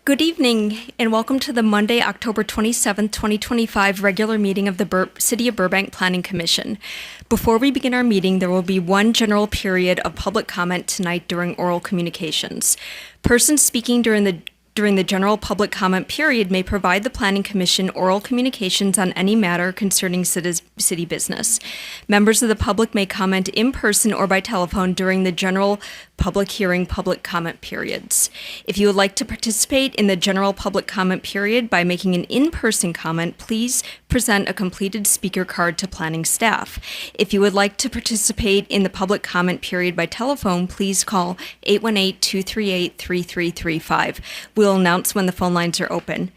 Good evening, and welcome to the Monday, October 27th, 2025 regular meeting of the City of Burbank Planning Commission. Before we begin our meeting, there will be one general period of public comment tonight during oral communications. Persons speaking during the general public comment period may provide the Planning Commission oral communications on any matter concerning city business. Members of the public may comment in person or by telephone during the general public hearing public comment periods. If you would like to participate in the general public comment period by making an in-person comment, please present a completed speaker card to planning staff. If you would like to participate in the public comment period by telephone, please call 818-238-3335. We'll announce when the phone lines are open.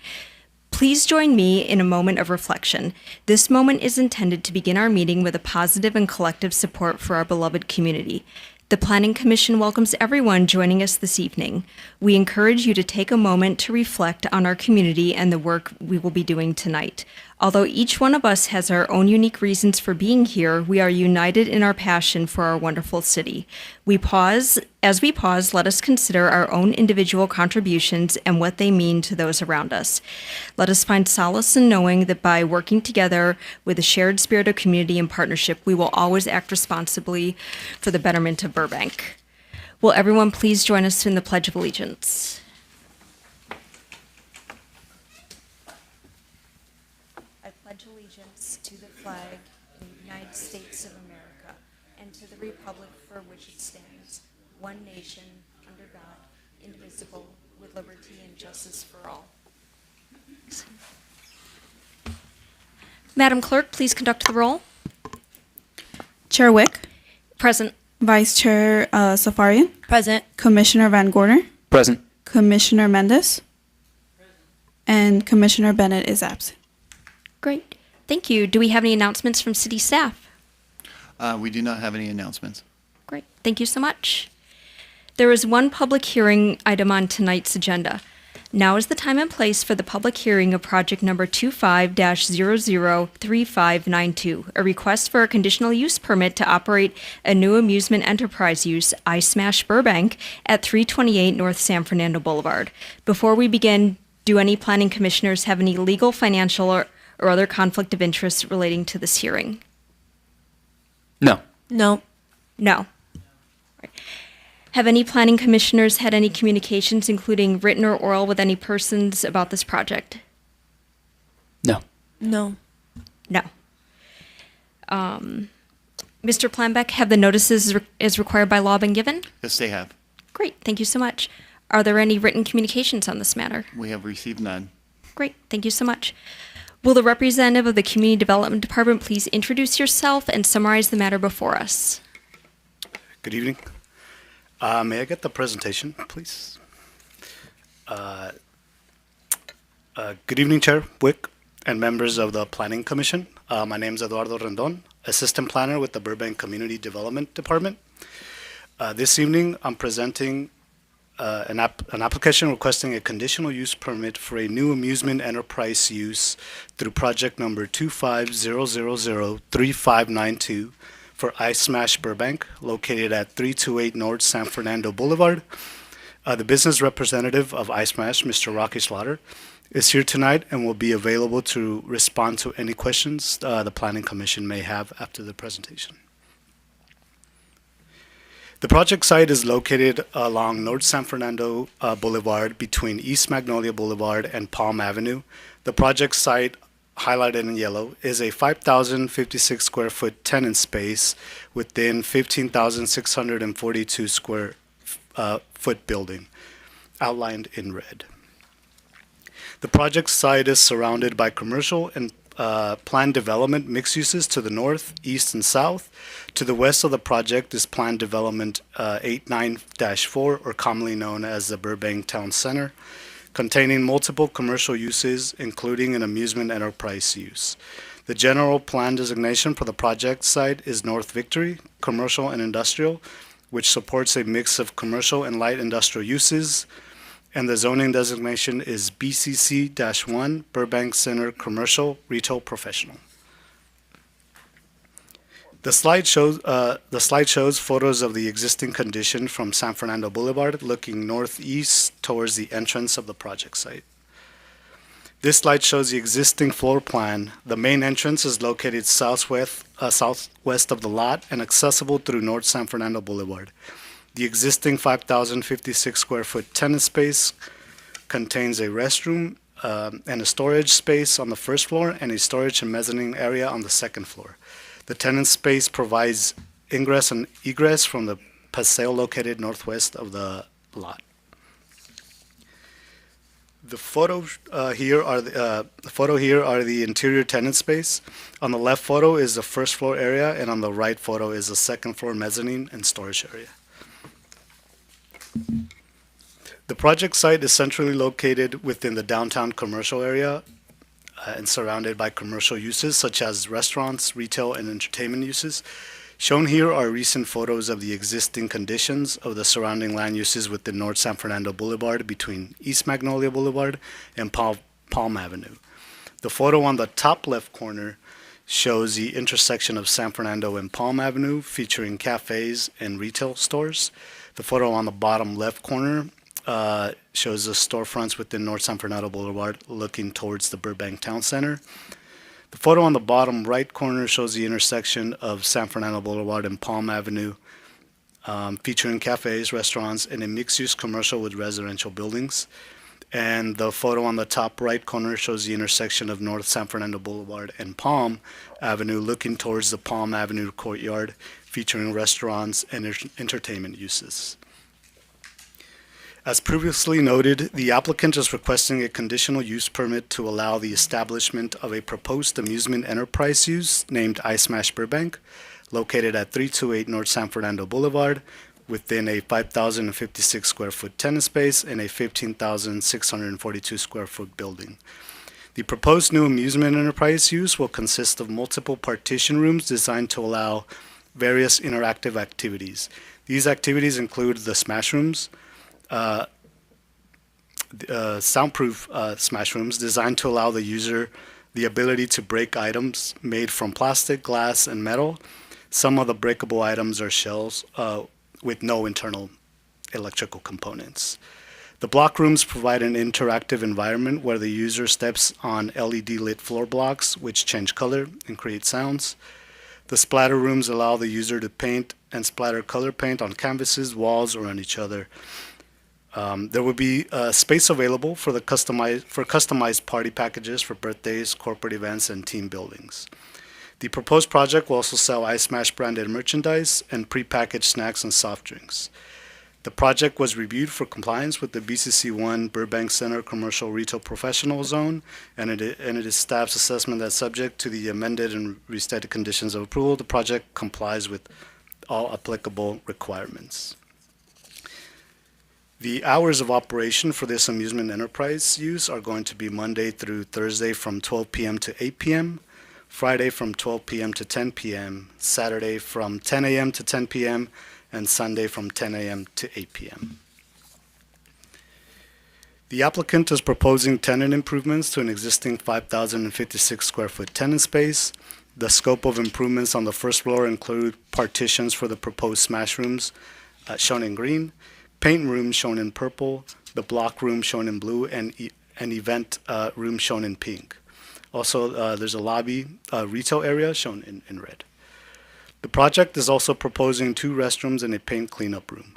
Please join me in a moment of reflection. This moment is intended to begin our meeting with a positive and collective support for our beloved community. The Planning Commission welcomes everyone joining us this evening. We encourage you to take a moment to reflect on our community and the work we will be doing tonight. Although each one of us has our own unique reasons for being here, we are united in our passion for our wonderful city. As we pause, let us consider our own individual contributions and what they mean to those around us. Let us find solace in knowing that by working together with a shared spirit of community and partnership, we will always act responsibly for the betterment of Burbank. Will everyone please join us in the Pledge of Allegiance? I pledge allegiance to the flag of the United States of America and to the republic for which it stands, one nation, under God, indivisible, with liberty and justice for all. Madam Clerk, please conduct the roll. Chair Wick, Present. Vice Chair Safarian, Present. Commissioner Van Gorder, Present. Commissioner Mendez, and Commissioner Bennett is absent. Great. Thank you. Do we have any announcements from city staff? We do not have any announcements. Great. Thank you so much. There is one public hearing item on tonight's agenda. Now is the time and place for the public hearing of project number 25-003592, a request for a conditional use permit to operate a new amusement enterprise use, I Smash Burbank, at 328 North San Fernando Boulevard. Before we begin, do any planning commissioners have any legal, financial, or other conflict of interest relating to this hearing? No. No. No. Right. Have any planning commissioners had any communications, including written or oral, with any persons about this project? No. No. No. Mr. Planbeck, have the notices as required by law been given? Yes, they have. Great, thank you so much. Are there any written communications on this matter? We have received none. Great, thank you so much. Will the representative of the Community Development Department please introduce yourself and summarize the matter before us? Good evening. May I get the presentation, please? Good evening, Chair Wick and members of the Planning Commission. My name is Eduardo Rendon, Assistant Planner with the Burbank Community Development Department. This evening, I'm presenting an application requesting a conditional use permit for a new amusement enterprise use through project number 25-000-3592 for I Smash Burbank, located at 328 North San Fernando Boulevard. The business representative of I Smash, Mr. Rocky Slaughter, is here tonight and will be available to respond to any questions the Planning Commission may have after the presentation. The project site is located along North San Fernando Boulevard between East Magnolia Boulevard and Palm Avenue. The project site, highlighted in yellow, is a 5,056 square foot tenant space within 15,642 square foot building, outlined in red. The project site is surrounded by commercial and planned development mixed uses to the north, east, and south. To the west of the project is planned development 89-4, or commonly known as the Burbank Town Center, containing multiple commercial uses, including an amusement enterprise use. The general plan designation for the project site is North Victory, Commercial and Industrial, which supports a mix of commercial and light industrial uses, and the zoning designation is BCC-1, Burbank Center Commercial Retail Professional. The slide shows photos of the existing condition from San Fernando Boulevard looking northeast towards the entrance of the project site. This slide shows the existing floor plan. The main entrance is located southwest of the lot and accessible through North San Fernando Boulevard. The existing 5,056 square foot tenant space contains a restroom and a storage space on the first floor and a storage and mezzanine area on the second floor. The tenant space provides ingress and egress from the paseo located northwest of the lot. The photo here are the interior tenant space. On the left photo is the first floor area, and on the right photo is the second floor mezzanine and storage area. The project site is centrally located within the downtown commercial area and surrounded by commercial uses such as restaurants, retail, and entertainment uses. Shown here are recent photos of the existing conditions of the surrounding land uses within North San Fernando Boulevard between East Magnolia Boulevard and Palm Avenue. The photo on the top left corner shows the intersection of San Fernando and Palm Avenue featuring cafes and retail stores. The photo on the bottom left corner shows the storefronts within North San Fernando Boulevard looking towards the Burbank Town Center. The photo on the bottom right corner shows the intersection of San Fernando Boulevard and Palm Avenue, featuring cafes, restaurants, and a mixed-use commercial with residential buildings. And the photo on the top right corner shows the intersection of North San Fernando Boulevard and Palm Avenue, looking towards the Palm Avenue courtyard, featuring restaurants and entertainment uses. As previously noted, the applicant is requesting a conditional use permit to allow the establishment of a proposed amusement enterprise use named Ice Smash Burbank, located at 328 North San Fernando Boulevard, within a 5,056 square foot tenant space and a 15,642 square foot building. The proposed new amusement enterprise use will consist of multiple partition rooms designed to allow various interactive activities. These activities include the Smash Rooms, soundproof Smash Rooms designed to allow the user the ability to break items made from plastic, glass, and metal. Some of the breakable items are shells with no internal electrical components. The block rooms provide an interactive environment where the user steps on LED lit floor blocks which change color and create sounds. The splatter rooms allow the user to paint and splatter color paint on canvases, walls, or on each other. There will be space available for customized party packages for birthdays, corporate events, and team buildings. The proposed project will also sell Ice Smash branded merchandise and prepackaged snacks and soft drinks. The project was reviewed for compliance with the BCC1 Burbank Center Commercial Retail Professional Zone, and it is staff's assessment that subject to the amended and restated conditions of approval, the project complies with all applicable requirements. The hours of operation for this amusement enterprise use are going to be Monday through Thursday from 12 p.m. to 8 p.m., Friday from 12 p.m. to 10 p.m., Saturday from 10 a.m. to 10 p.m., and Sunday from 10 a.m. to 8 p.m. The applicant is proposing tenant improvements to an existing 5,056 square foot tenant space. The scope of improvements on the first floor include partitions for the proposed Smash Rooms shown in green, paint rooms shown in purple, the block room shown in blue, and an event room shown in pink. Also, there's a lobby retail area shown in red. The project is also proposing 2 restrooms and a paint cleanup room.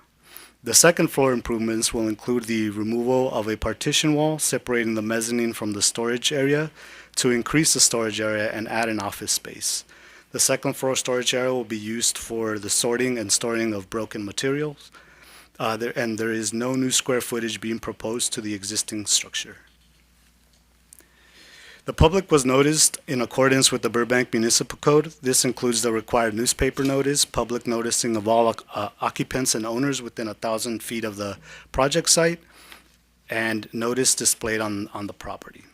The second floor improvements will include the removal of a partition wall separating the mezzanine from the storage area to increase the storage area and add an office space. The second floor storage area will be used for the sorting and storing of broken materials. There is no new square footage being proposed to the existing structure. The public was noticed in accordance with the Burbank Municipal Code. This includes the required newspaper notice, public noticing of all occupants and owners within 1,000 feet of the project site, and notice displayed on the property.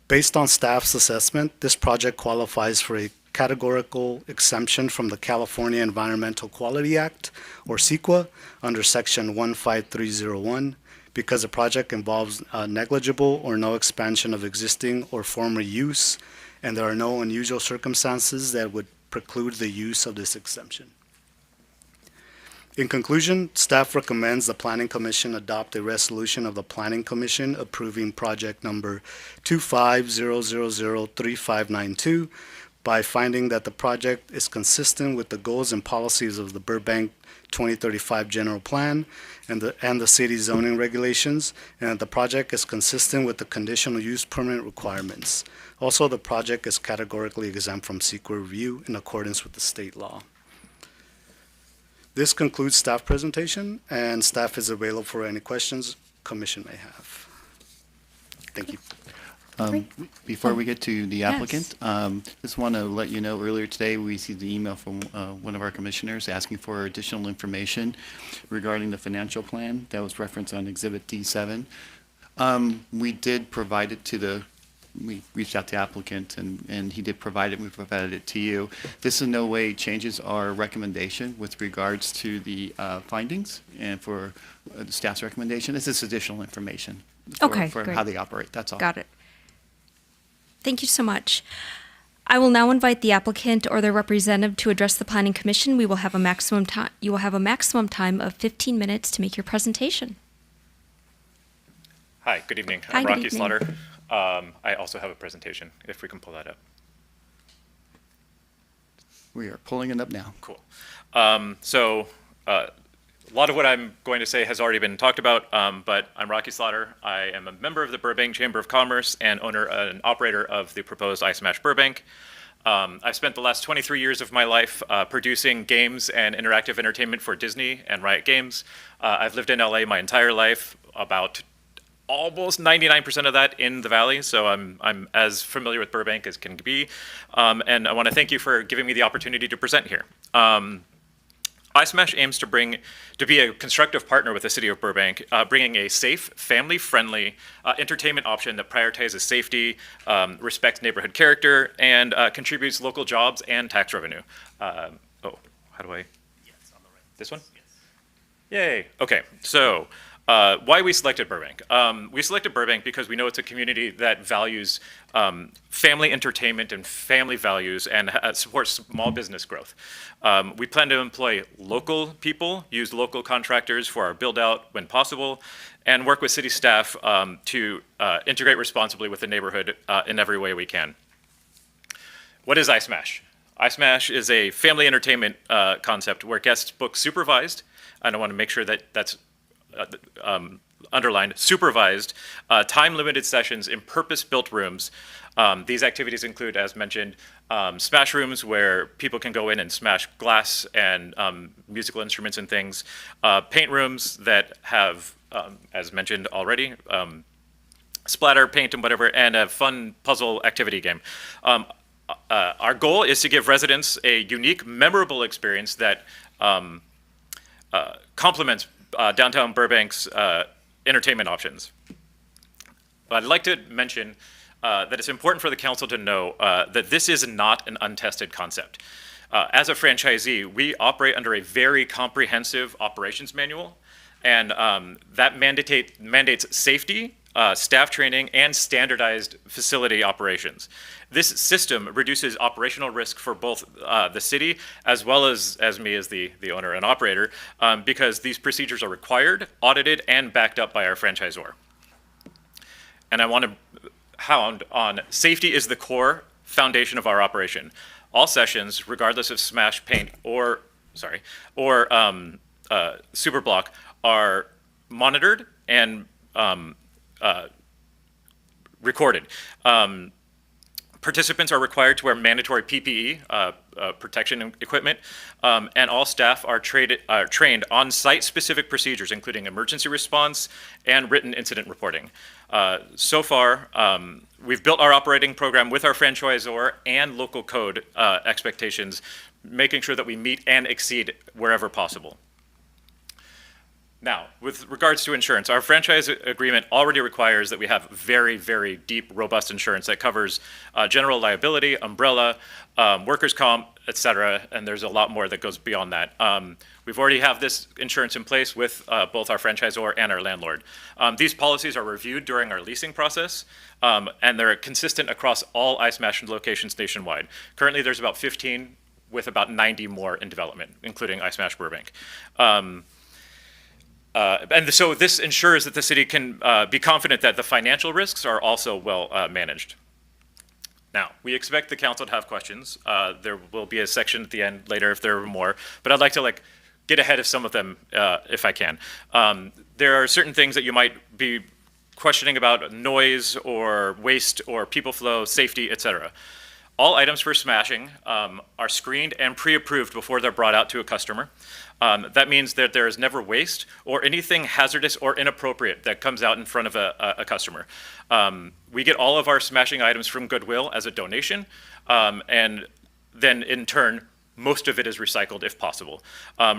Based on staff's assessment, this project qualifies for a categorical exemption from the California Environmental Quality Act, or CEQA, under Section 15301, because the project involves negligible or no expansion of existing or former use and there are no unusual circumstances that would preclude the use of this exemption. In conclusion, staff recommends the Planning Commission adopt a resolution of the Planning Commission approving project number 25003592 by finding that the project is consistent with the goals and policies of the Burbank 2035 General Plan and the city zoning regulations, and that the project is consistent with the conditional use permit requirements. Also, the project is categorically exempt from secret review in accordance with the state law. This concludes staff presentation, and staff is available for any questions commission may have. Thank you. Before we get to the Yes. applicant, just want to let you know, earlier today, we received the email from one of our commissioners asking for additional information regarding the financial plan that was referenced on Exhibit D7. We did provide it we reached out to the applicant, and he did provide it, we provided it to you. This in no way changes our recommendation with regards to the findings and for the staff's recommendation. This is additional information Okay, for great. how they operate, that's all. Got it. Thank you so much. I will now invite the applicant or their representative to address the Planning Commission. We will have a maximum time. You will have a maximum time of 15 minutes to make your presentation. Hi, good evening. Hi, I'm good Rocky evening. Slaughter. I also have a presentation, if we can pull that up. We are pulling it up now. Cool. A lot of what I'm going to say has already been talked about, but I'm Rocky Slaughter. I am a member of the Burbank Chamber of Commerce and owner and operator of the proposed Ice Smash Burbank. I've spent the last 23 years of my life producing games and interactive entertainment for Disney and Riot Games. I've lived in LA my entire life, about almost 99% of that in the Valley, so I'm as familiar with Burbank as can be. And I want to thank you for giving me the opportunity to present here. iSmash aims to be a constructive partner with the city of Burbank, bringing a safe, family-friendly entertainment option that prioritizes safety, respects neighborhood character, and contributes local jobs and tax revenue. How do I? Yes, on the right. This one? Yes. Yay. Okay. So, why we selected Burbank? We selected Burbank because we know it's a community that values family entertainment and family values and supports small business growth. We plan to employ local people, use local contractors for our build out when possible, and work with city staff to integrate responsibly with the neighborhood in every way we can. What is iSmash? iSmash is a family entertainment concept where guests book supervised, and I want to make sure that that's underlined, supervised, time-limited sessions in purpose-built rooms. These activities include, as mentioned, smash rooms where people can go in and smash glass and musical instruments and things, paint rooms that have, as mentioned already, splatter, paint, and whatever, and a fun puzzle activity game. Our goal is to give residents a unique, memorable experience that complements downtown Burbank's entertainment options. But I'd like to mention that it's important for the council to know that this is not an untested concept. As a franchisee, we operate under a very comprehensive operations manual, and that mandates safety, staff training, and standardized facility operations. This system reduces operational risk for both the city as well as me as the owner and operator, because these procedures are required, audited, and backed up by our franchisor. And I want to hound on safety is the core foundation of our operation. All sessions, regardless of smash, paint, or Superblock, are monitored and recorded. Participants are required to wear mandatory PPE, protection equipment, and all staff are trained on site-specific procedures, including emergency response and written incident reporting. So far, we've built our operating program with our franchisor and local code expectations, making sure that we meet and exceed wherever possible. Now, with regards to insurance, our franchise agreement already requires that we have very, very deep, robust insurance that covers general liability, umbrella, workers' comp, et cetera, and there's a lot more that goes beyond that. We've already have this insurance in place with both our franchisor and our landlord. These policies are reviewed during our leasing process, and they're consistent across all iSmash locations nationwide. Currently, there's about 15, with about 90 more in development, including iSmash Burbank. And so this ensures that the city can be confident that the financial risks are also well managed. Now, we expect the council to have questions. There will be a section at the end later if there are more, but I'd like to get ahead of some of them if I can. There are certain things that you might be questioning about: noise or waste or people flow, safety, etc. All items for smashing are screened and pre-approved before they're brought out to a customer. That means that there is never waste or anything hazardous or inappropriate that comes out in front of a customer. We get all of our smashing items from Goodwill as a donation, and then in turn, most of it is recycled if possible.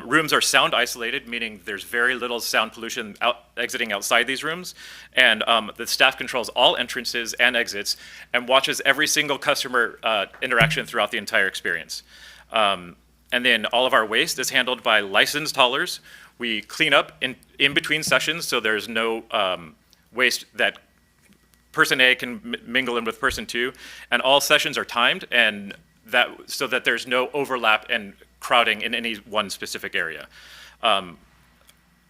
Rooms are sound isolated, meaning there's very little sound pollution exiting outside these rooms, and the staff controls all entrances and exits and watches every single customer interaction throughout the entire experience. And then all of our waste is handled by licensed haulers. We clean up in between sessions, so there's no waste that person A can mingle in with person 2, and all sessions are timed, and so that there's no overlap and crowding in any one specific area.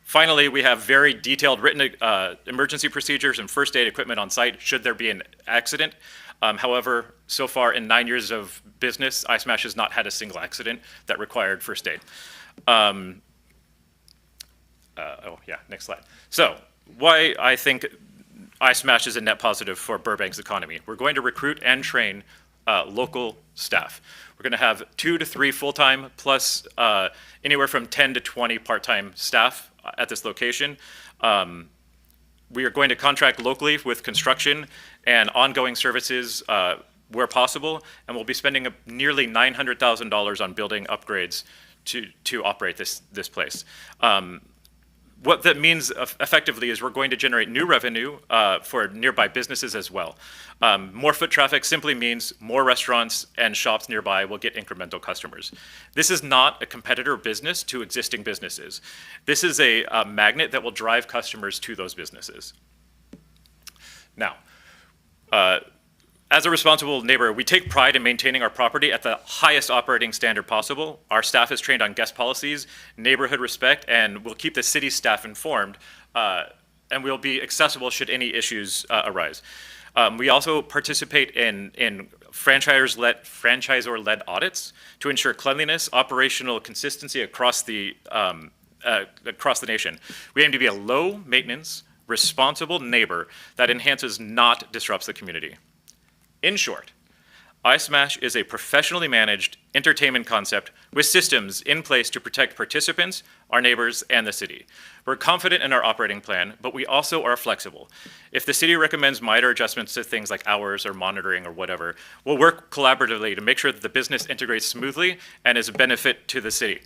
Finally, we have very detailed written emergency procedures and first aid equipment on site should there be an accident. However, so far in 9 years of business, iSmash has not had a single accident that required first aid. Next slide. So, why I think iSmash is a net positive for Burbank's economy. We're going to recruit and train local staff. We're going to have 2 to 3 full-time plus anywhere from 10 to 20 part-time staff at this location. We are going to contract locally with construction and ongoing services where possible, and we'll be spending nearly $900,000 on building upgrades to operate this place. What that means effectively is we're going to generate new revenue for nearby businesses as well. More foot traffic simply means more restaurants and shops nearby will get incremental customers. This is not a competitor business to existing businesses. This is a magnet that will drive customers to those businesses. Now, as a responsible neighbor, we take pride in maintaining our property at the highest operating standard possible. Our staff is trained on guest policies, neighborhood respect, and we'll keep the city staff informed, and we'll be accessible should any issues arise. We also participate in franchisor-led audits to ensure cleanliness, operational consistency across the nation. We aim to be a low-maintenance, responsible neighbor that enhances, not disrupts the community. In short, iSmash is a professionally managed entertainment concept with systems in place to protect participants, our neighbors, and the city. We're confident in our operating plan, but we also are flexible. If the city recommends minor adjustments to things like hours or monitoring or whatever, we'll work collaboratively to make sure that the business integrates smoothly and is a benefit to the city.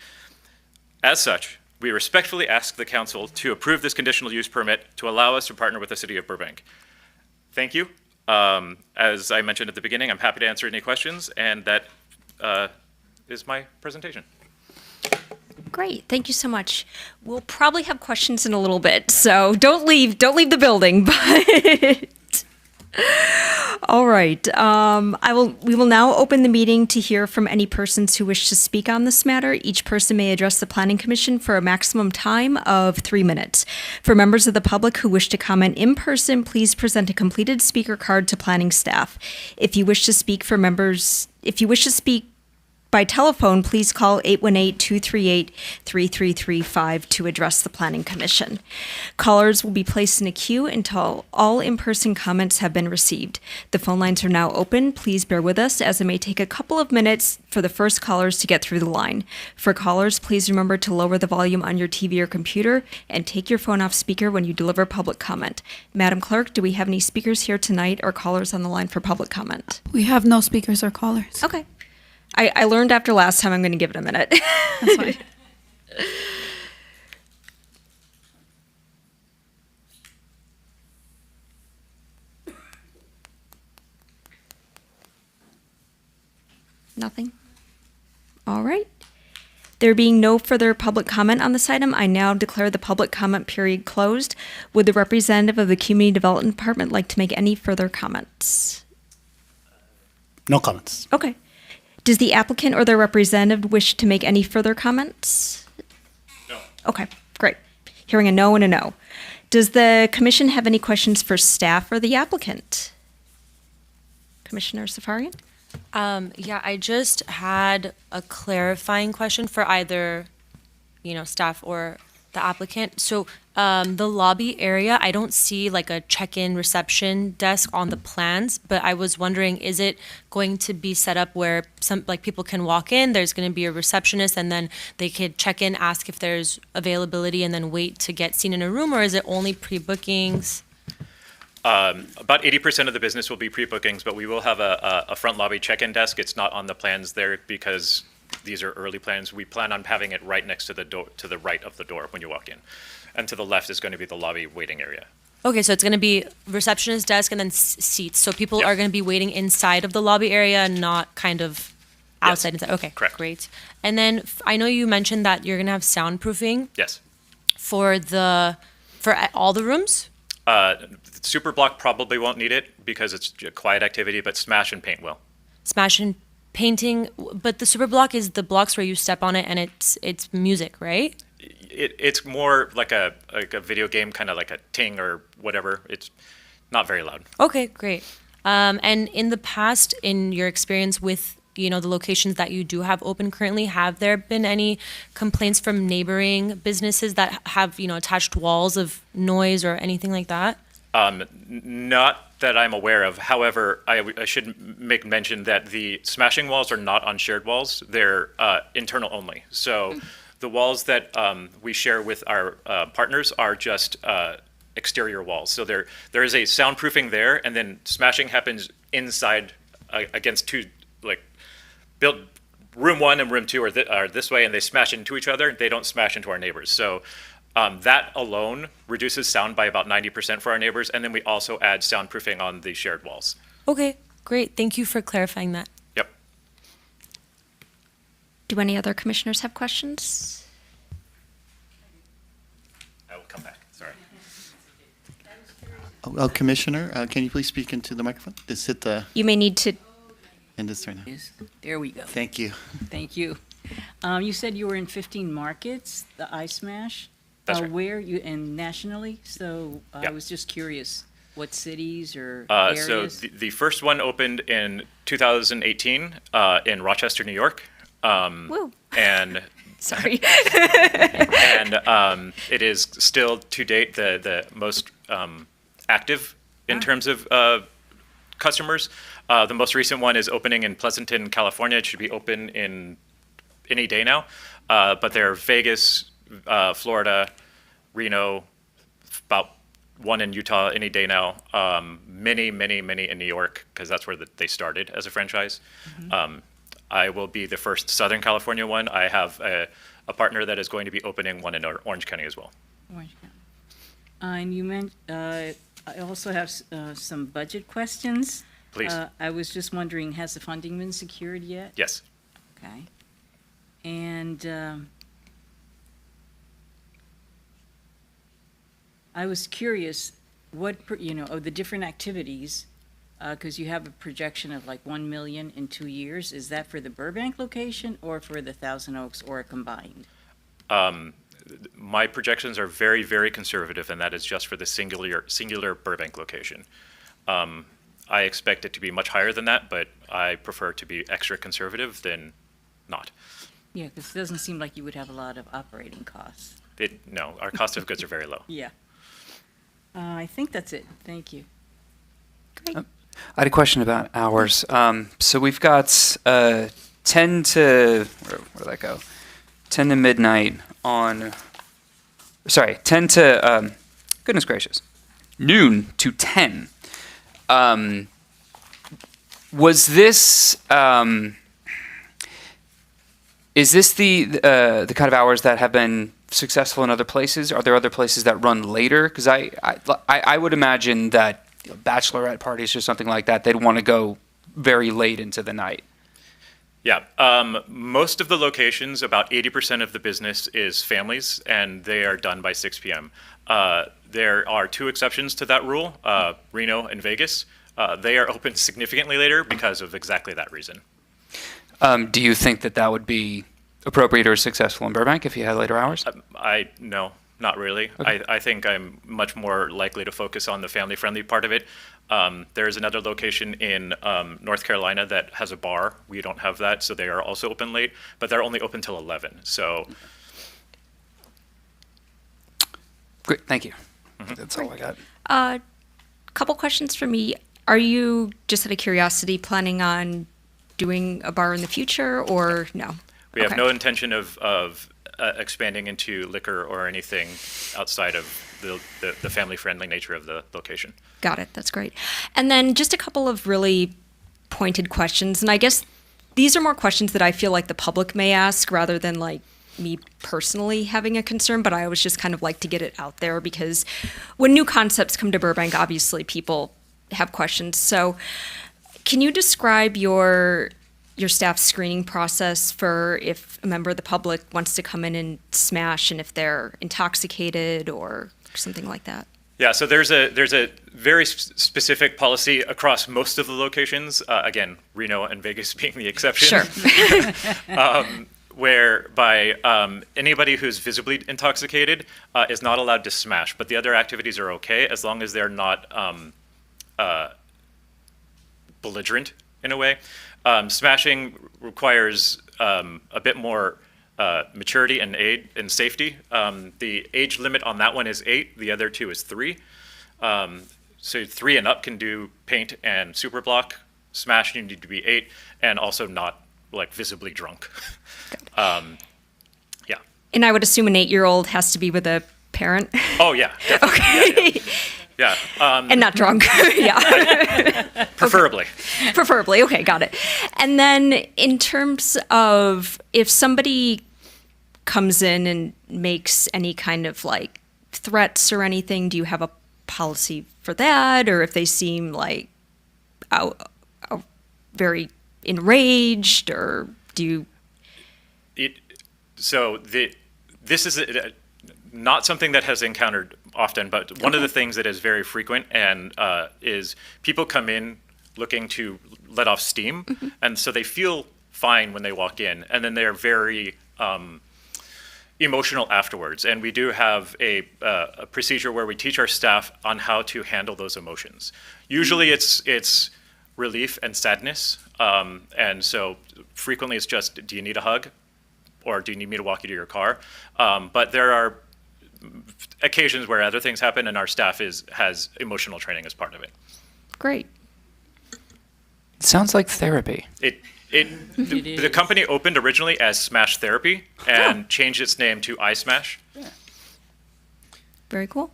As such, we respectfully ask the council to approve this conditional use permit to allow us to partner with the city of Burbank. Thank you. As I mentioned at the beginning, I'm happy to answer any questions, and that is my presentation. Great, thank you so much. We'll probably have questions in a little bit, so don't leave the building. But all right, we will now open the meeting to hear from any persons who wish to speak on this matter. Each person may address the Planning Commission for a maximum time of 3 minutes. For members of the public who wish to comment in person, please present a completed speaker card to planning staff. If you wish to speak by telephone, please call 818-238-3335 to address the Planning Commission. Callers will be placed in a queue until all in-person comments have been received. The phone lines are now open. Please bear with us as it may take a couple of minutes for the first callers to get through the line. For callers, please remember to lower the volume on your TV or computer and take your phone off speaker when you deliver public comment. Madam Clerk, do we have any speakers here tonight or callers on the line for public comment? We have no speakers or callers. Okay. I learned after last time I'm going to give it a minute. That's fine. Nothing? All right. There being no further public comment on this item, I now declare the public comment period closed. Would the representative of the Community Development Department like to make any further comments? No comments. Okay. Does the applicant or their representative wish to make any further comments? No. Okay, great. Hearing a no and a no. Does the commission have any questions for staff or the applicant? Commissioner Safarian? Yeah, I just had a clarifying question for either, staff or the applicant. So, the lobby area, I don't see like a check-in reception desk on the plans, but I was wondering, is it going to be set up where people can walk in, there's going to be a receptionist, and then they could check in, ask if there's availability, and then wait to get seen in a room, or is it only pre-bookings? About 80% of the business will be pre-bookings, but we will have a front lobby check-in desk. It's not on the plans there because these are early plans. We plan on having it right next to the door, to the right of the door when you walk in. And to the left is going to be the lobby waiting area. Okay, so it's going to be receptionist desk and then seats. So people Yep. are going to be waiting inside of the lobby area, not kind of outside. Yes, Inside. Okay, correct. great. And then I know you mentioned that you're going to have soundproofing Yes. for all the rooms. Super Block probably won't need it because it's a quiet activity, but Smash and Paint will. Smash and painting, but the super block is the blocks where you step on it and it's music, right? It's more like a video game, kind of like a Ting or whatever. It's not very loud. Okay, great. And in the past, in your experience with the locations that you do have open currently, have there been any complaints from neighboring businesses that have attached walls of noise or anything like that? Not that I'm aware of. However, I should make mention that the smashing walls are not on shared walls. They're internal only. So the walls that we share with our partners are just exterior walls. So there is a soundproofing there, and then smashing happens inside against two, like, built room 1 and room 2 are this way, and they smash into each other. They don't smash into our neighbors. So that alone reduces sound by about 90% for our neighbors, and then we also add soundproofing on the shared walls. Okay, great. Thank you for clarifying that. Yep. Do any other commissioners have questions? I will come back. Sorry. Commissioner, can you please speak into the microphone? Just hit the You may need to. end this right now. Yes, there we go. Thank you. Thank you. You said you were in 15 markets, the iSmash. That's right. Where you, and nationally? So I Yeah. was just curious, what cities or So areas? the first one opened in 2018 in Rochester, New York. Woo. And Sorry. it is still to date the most active in terms of customers. The most recent one is opening in Pleasanton, California. It should be open in any day now. But there are Vegas, Florida, Reno, about one in Utah any day now. Many in New York, because that's where they started as a franchise. I will be the first Southern California one. I have a partner that is going to be opening one in Orange County as well. Orange County. And you meant, I also have some budget questions. Please. I was just wondering, has the funding been secured yet? Yes. Okay. And I was curious, of the different activities, because you have a projection of like 1 million in 2 years. Is that for the Burbank location or for the Thousand Oaks or combined? My projections are very, very conservative, and that is just for the singular Burbank location. I expect it to be much higher than that, but I prefer to be extra conservative than not. Yeah, because it doesn't seem like you would have a lot of operating costs. No, our cost of goods are very low. Yeah. I think that's it. Thank you. Great. I had a question about hours. So we've got 10 to, where did that go? 10 to midnight on, sorry, 10 to, goodness gracious, noon to 10. Was this, is this the kind of hours that have been successful in other places? Are there other places that run later? Because I would imagine that bachelorette parties or something like that, they'd want to go very late into the night. Yeah, most of the locations, about 80% of the business is families, and they are done by 6 p.m. There are two exceptions to that rule, Reno and Vegas. They are open significantly later because of exactly that reason. Do you think that that would be appropriate or successful in Burbank if you had later hours? No, not really. Okay. I think I'm much more likely to focus on the family-friendly part of it. There's another location in North Carolina that has a bar. We don't have that, so they are also open late, but they're only open till 11. So Great, thank you. That's all I got. Couple questions for me. Are you, just out of curiosity, planning on doing a bar in the future, or no? we have Okay. no intention of expanding into liquor or anything outside of the family-friendly nature of the location. Got it. That's great. And then just a couple of really pointed questions. And I guess these are more questions that I feel like the public may ask rather than like me personally having a concern, but I always just kind of like to get it out there because when new concepts come to Burbank, obviously people have questions. So can you describe your staff screening process for if a member of the public wants to come in and smash and if they're intoxicated or something like that? Yeah, so there's a very specific policy across most of the locations. Again, Reno and Vegas being the exception. Sure. Whereby anybody who's visibly intoxicated is not allowed to smash, but the other activities are okay as long as they're not belligerent in a way. Smashing requires a bit more maturity and aid and safety. The age limit on that one is 8. The other two is 3. So 3 and up can do paint and super block. Smash, you need to be 8, and also not like visibly drunk. Yeah. And I would assume an 8-year-old has to be with a parent. Oh yeah. Definitely. Okay. Yeah. And not drunk. Yeah. Preferably. Preferably. Okay, got it. And then in terms of if somebody comes in and makes any kind of like threats or anything, do you have a policy for that? Or if they seem like very enraged, or do you? This is not something that has encountered often, but one of the things that is very frequent and is people come in looking to let off steam, and so they feel fine when they walk in, and then they're very emotional afterwards. And we do have a procedure where we teach our staff on how to handle those emotions. Usually it's relief and sadness, and so frequently it's just, do you need a hug? Or do you need me to walk you to your car? But there are occasions where other things happen, and our staff has emotional training as part of it. Great. It sounds like therapy. The company opened originally as Smash Therapy and changed its name to iSmash. Very cool.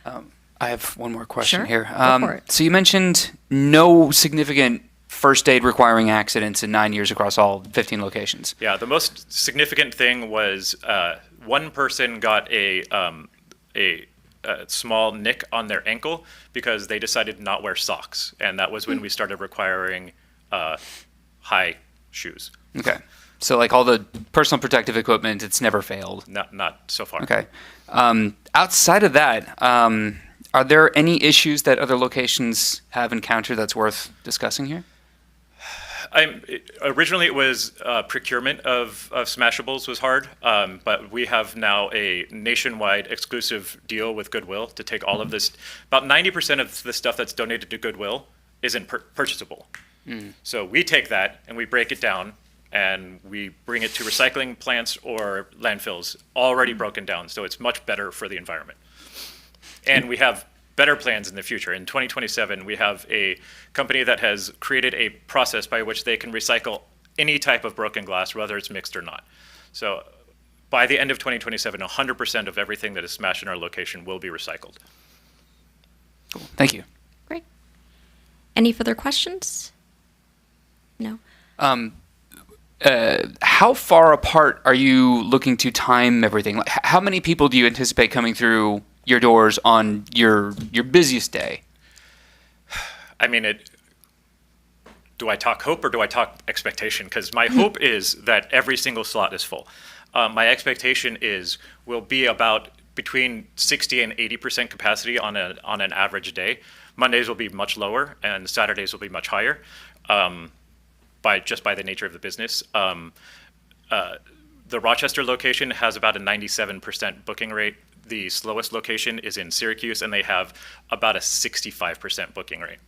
I have one more question Sure. here. Go for it. So you mentioned no significant first aid requiring accidents in 9 years across all 15 locations. Yeah, the most significant thing was one person got a small nick on their ankle because they decided to not wear socks, and that was when we started requiring high shoes. Okay. So like all the personal protective equipment, it's never failed. Not so far. Okay. Outside of that, are there any issues that other locations have encountered that's worth discussing here? Originally, it was procurement of Smashables was hard, but we have now a nationwide exclusive deal with Goodwill to take all of this. About 90% of the stuff that's donated to Goodwill isn't purchasable. So we take that and we break it down and we bring it to recycling plants or landfills already broken down. So it's much better for the environment. And we have better plans in the future. In 2027, we have a company that has created a process by which they can recycle any type of broken glass, whether it's mixed or not. So by the end of 2027, 100% of everything that is smashed in our location will be recycled. Cool. Thank you. Great. Any further questions? No. How far apart are you looking to time everything? Like, how many people do you anticipate coming through your doors on your busiest day? I mean, do I talk hope or do I talk expectation? Because my hope is that every single slot is full. My expectation is we'll be about between 60 and 80% capacity on an average day. Mondays will be much lower, and Saturdays will be much higher, by the nature of the business. The Rochester location has about a 97% booking rate. The slowest location is in Syracuse, and they have about a 65% booking rate.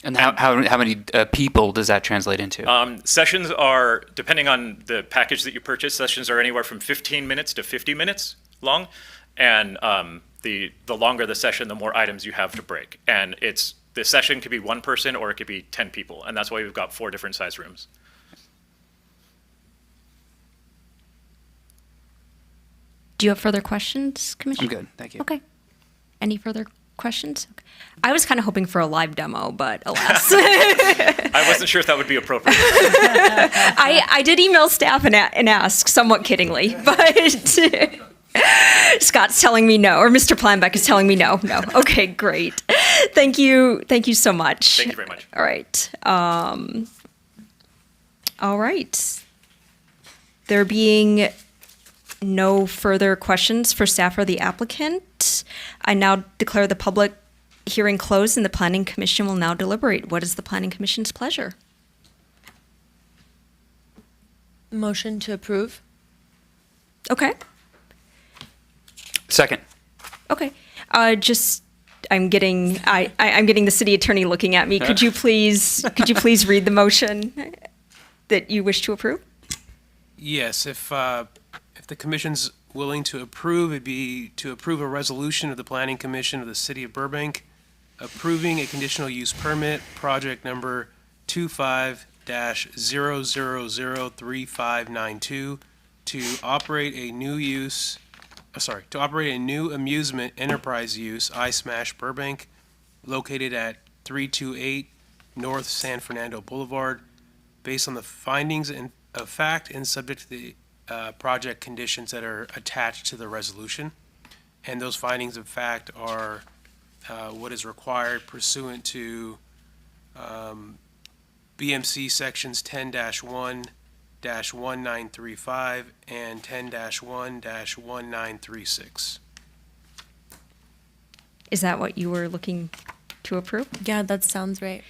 And how many people does that translate into? Sessions are, depending on the package that you purchase, sessions are anywhere from 15 minutes to 50 minutes long. And the longer the session, the more items you have to break. And the session could be one person or it could be 10 people. And that's why we've got 4 different size rooms. Do you have further questions, Commissioner? I'm good, thank you. Okay. Any further questions? Okay. I was kind of hoping for a live demo, but alas. I wasn't sure if that would be appropriate. I did email staff and ask, somewhat kiddingly, but Scott's telling me no, or Mr. Planbeck is telling me no. No. Okay, great. Thank you so much. Thank you very much. All right. All right. There being no further questions for staff or the applicant, I now declare the public hearing closed and the Planning Commission will now deliberate. What is the Planning Commission's pleasure? Motion to approve. Okay. Second. Okay. I'm getting the city attorney looking at me. Could you please read the motion that you wish to approve? Yes, if the commission's willing to approve, it'd be to approve a resolution of the Planning Commission of the City of Burbank approving a conditional use permit, project number 25-0003592 to operate a new amusement enterprise use, I Smash Burbank, located at 328 North San Fernando Boulevard, based on the findings of fact and subject to the project conditions that are attached to the resolution. And those findings of fact are what is required pursuant to BMC sections 10-1-1935 and 10-1-1936. Is that what you were looking to approve? Yeah, that sounds right.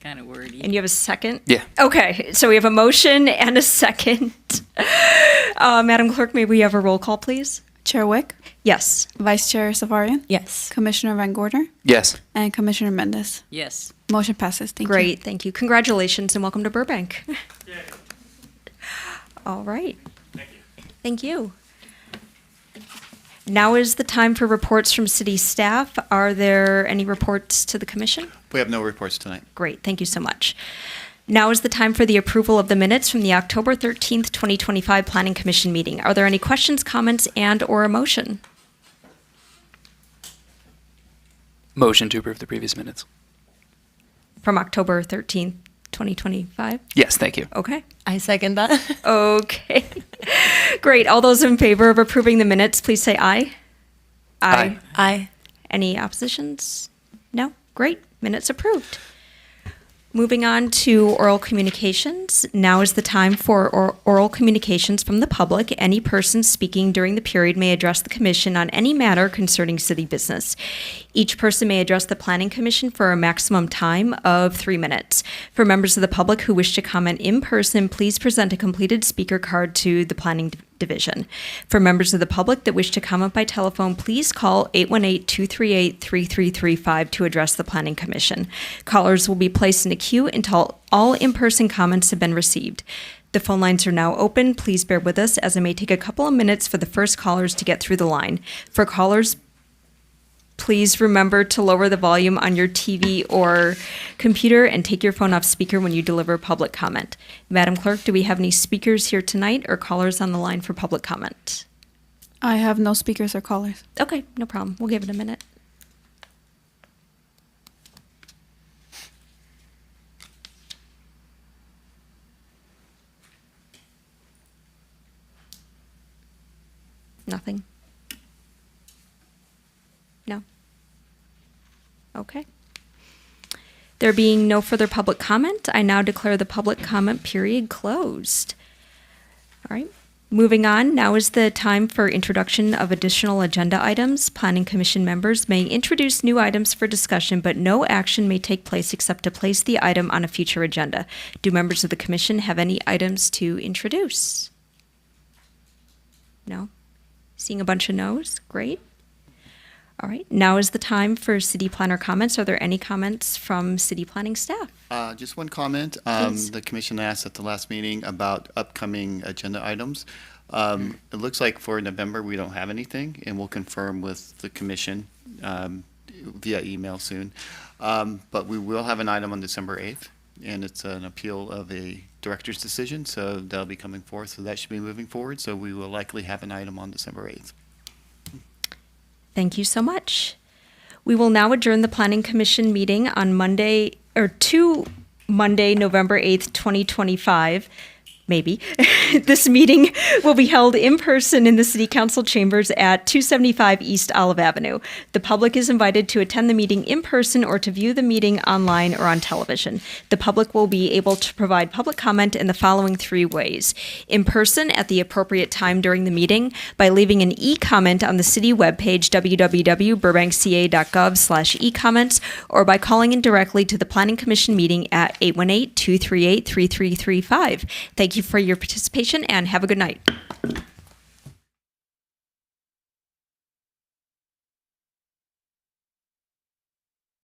Kind of wordy. And you have a second? Yeah. Okay, so we have a motion and a second. Madam Clerk, may we have a roll call, please? Chair Wick, Yes. Vice Chair Safarian, Yes. Commissioner Van Gorder, Yes. and Commissioner Mendez. Yes. Motion passes. Thank you. Great, thank you. Congratulations and welcome to Burbank. All right. Thank you. Thank you. Now is the time for reports from city staff. Are there any reports to the commission? We have no reports tonight. Great, thank you so much. Now is the time for the approval of the minutes from the October 13th, 2025 Planning Commission meeting. Are there any questions, comments, and/or a motion? Motion to approve the previous minutes. From October 13th, 2025? Yes, thank you. Okay. I second that. Okay. Great. All those in favor of approving the minutes, please say aye. Aye. Aye. Any oppositions? No? Great. Minutes approved. Moving on to oral communications. Now is the time for oral communications from the public. Any person speaking during the period may address the commission on any matter concerning city business. Each person may address the Planning Commission for a maximum time of 3 minutes. For members of the public who wish to comment in person, please present a completed speaker card to the Planning Division. For members of the public that wish to comment by telephone, please call 818-238-3335 to address the Planning Commission. Callers will be placed in a queue until all in-person comments have been received. The phone lines are now open. Please bear with us as it may take a couple of minutes for the first callers to get through the line. For callers, please remember to lower the volume on your TV or computer and take your phone off speaker when you deliver public comment. Madam Clerk, do we have any speakers here tonight or callers on the line for public comment? I have no speakers or callers. Okay, no problem. We'll give it a minute. Nothing? No? Okay. There being no further public comment, I now declare the public comment period closed. All right. Moving on, now is the time for introduction of additional agenda items. Planning Commission members may introduce new items for discussion, but no action may take place except to place the item on a future agenda. Do members of the commission have any items to introduce? No? Seeing a bunch of no's? Great. All right, now is the time for city planner comments. Are there any comments from city planning staff? Just one comment. Please. The commission asked at the last meeting about upcoming agenda items. It looks like for November, we don't have anything, and we'll confirm with the commission via email soon. But we will have an item on December 8th, and it's an appeal of a director's decision, so that'll be coming forth. So that should be moving forward. So we will likely have an item on December 8th. Thank you so much. We will now adjourn the Planning Commission meeting on Monday, or to Monday, November 8th, 2025. Maybe. This meeting will be held in person in the City Council chambers at 275 East Olive Avenue. The public is invited to attend the meeting in person or to view the meeting online or on television. The public will be able to provide public comment in the following 3 ways. In person at the appropriate time during the meeting by leaving an e-comment on the city webpage www.burbankca.gov/e-comments or by calling in directly to the Planning Commission meeting at 818-238-3335. Thank you for your participation and have a good night.